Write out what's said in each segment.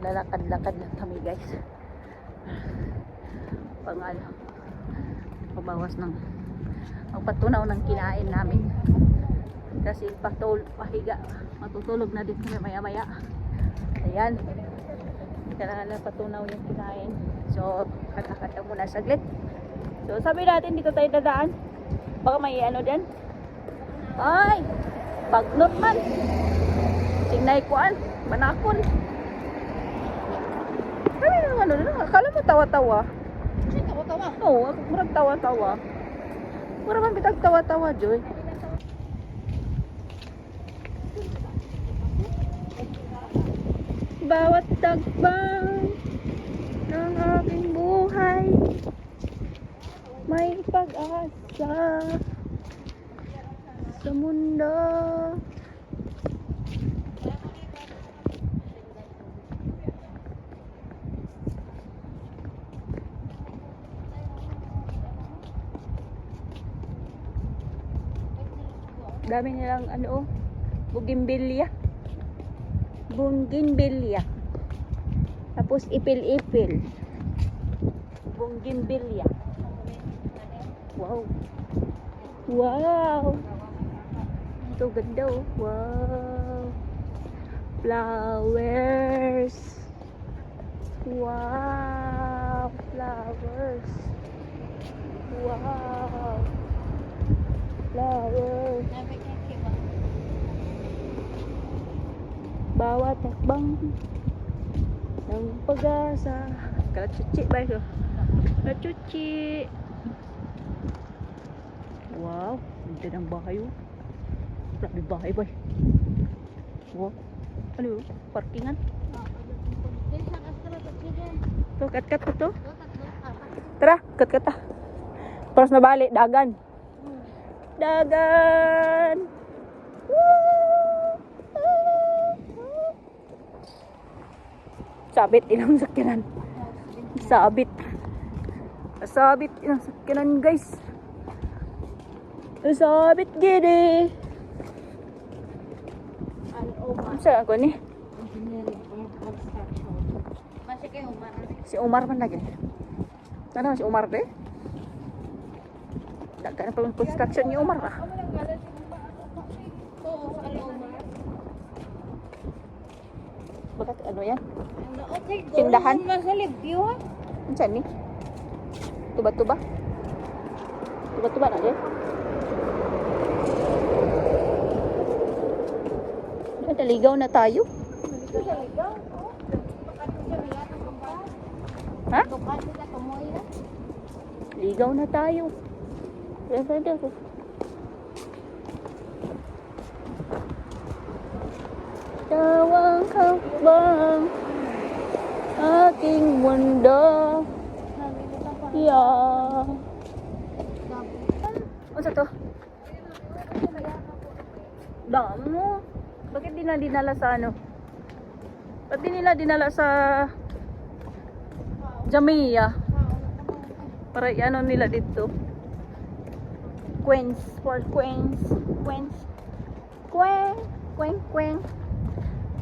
Lalakad-lakad lang kami guys. Pang ano, pabawas ng pagpatunaw ng kinain namin. Kasi pahiga, matutulog na din kami maya maya. Ayan, kailangan na patunaw yung kinain. So kakakata muna saglit. So sabi natin dito tayo dadaan, baka may ano din. Ay, bagnot man, signay kuan, manakon. Sabi ng ano, akala mo tawa-tawa. Kasi tawa-tawa. Oo, murag tawa-tawa. Murag man bitag tawa-tawa, Joy. Bawat tagbang ng aking buhay may pag-asa sa mundo. Dami nilang ano, bougainvillea. Bougainvillea. Tapos ipil-ipil. Bougainvillea. Wow. Wow. Ito ganda oh. Wow. Flowers. Wow. Flowers. Wow. Flowers. Bawat takbang ng pag-asa. Kalachuchi ba ito? Kalachuchi. Wow, ganda ng bahay oh. Grabe bahay ba? Wow. Ano yun? Parkingan? Ito, kat-kat ito. Tara, kat-kat ta. Tapos na balik, dagan. Dagan! Sabit ilang sakyanan. Sabit ilang sakyanan guys. Sabit gini. Saan ako ni? Si Umar man lagi. Ano si Umar deh? Dagkan pa construction ni Umar ah. Bakit ano yan? Tindahan? Ano saan ni? Tuba-tuba? Tuba-tuba na dyan? Naligaw na tayo. Ha? Ligaw na tayo. Tawang hakbang aking mundo. Yeah. Ano sa to? Damo. Bakit di na dinala sa ano? Ba't di nila dinala sa Jamia? Para ano nila dito? Queens. For Queens. Queens. Queen. Queen. Queen.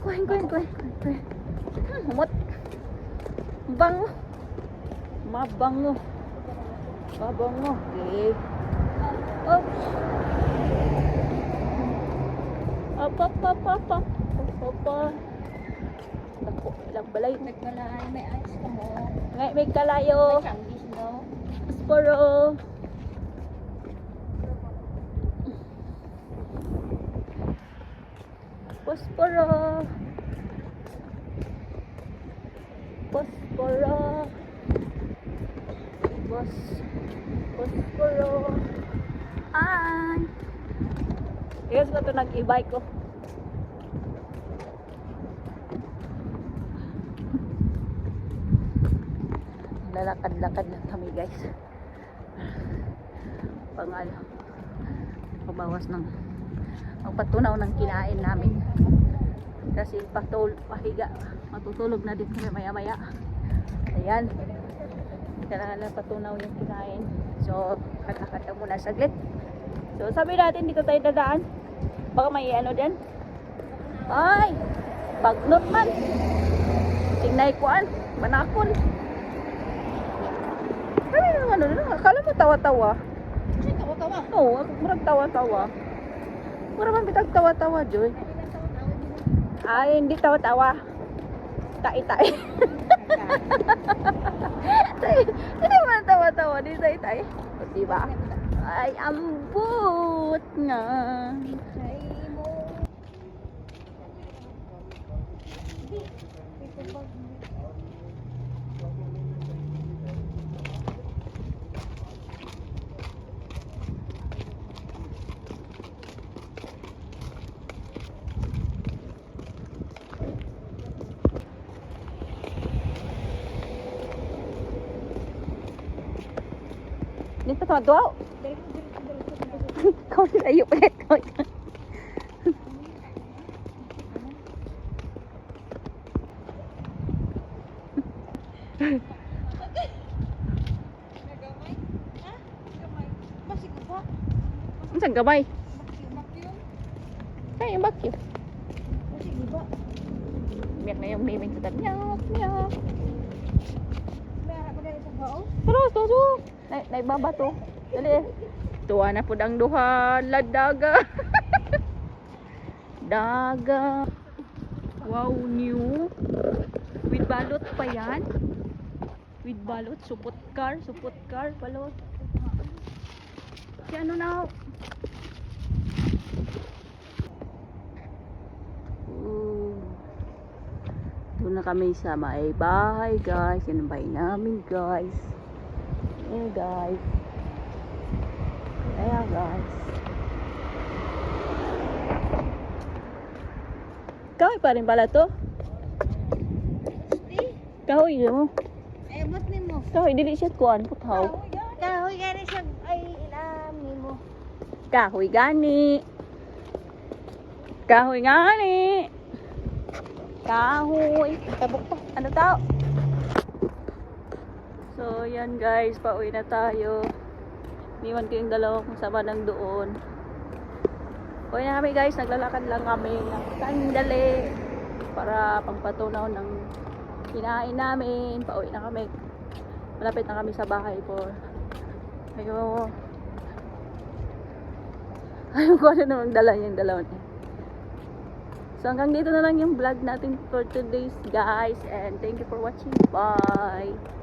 Queen. Queen. Queen. Queen. Humot. Bango. Mabango. Mabango. Okay. Oops. Apa. Ako, ilang balay. May ice ka mo. Ngay, may kalayo. May candies no? Posporo. Posporo. Posporo. Posporo. Ay. Yes, ko ito nag-e-bike ko. Lalakad-lakad lang kami guys. Pang ano, pabawas ng pagpatunaw ng kinain namin. Kasi pahiga, matutulog na din kami maya maya. Ayan, kailangan na patunaw yung kinain. So kakakata muna saglit. So sabi natin dito tayo dadaan, baka may ano din. Ay, bagnot man, laing naikuan, manakon. Kami nang ano na, akala mo tawa-tawa. Kasi kawa-kawa. Oo, murag tawa-tawa. Mura man bitag tawa-tawa, Joy. Ay, hindi tawa-tawa. Tai-tai. Hindi man tawa-tawa, di tai-tai. O, diba? Ay, ambot nga. Ay mo. Dito tuwa-tuwa. Kau layo ulit ko. Saan gamay? Ay, yung bakyo. Miyak na yung miming sa tabi. Miyak, miyak. Terus, terus. Naik baba tu. Dali. Tuwa na po ang duha. Daga. Daga. Wow, new. With balot pa yan. With balot. Supot car. Balot. Si ano na? Doon na kami sa may bahay, guys. Yan ang bahay namin, guys. Ayan, guys. Ayan, guys. Kahoy pa rin pala to. Kahoy mo. Ay, ba't ni mo? Kahoy, dili siya kuan. Putaw. Kahoy gani siya ay ilami mo. Kahoy gani. Kahoy gani. Kahoy. Tabok to. Ano tao? So, yan guys. Pauwi na tayo. Niwan ko yung dalawa kung sama nang doon. Pauwi na kami guys. Naglalakad lang kami ng sandali para pangpatunaw ng kinain namin. Pauwi na kami. Malapit na kami sa bahay po. Ayaw ko ano namang dala yung dalawa niya. So hanggang dito na lang yung vlog natin for today's guys. And thank you for watching. Bye!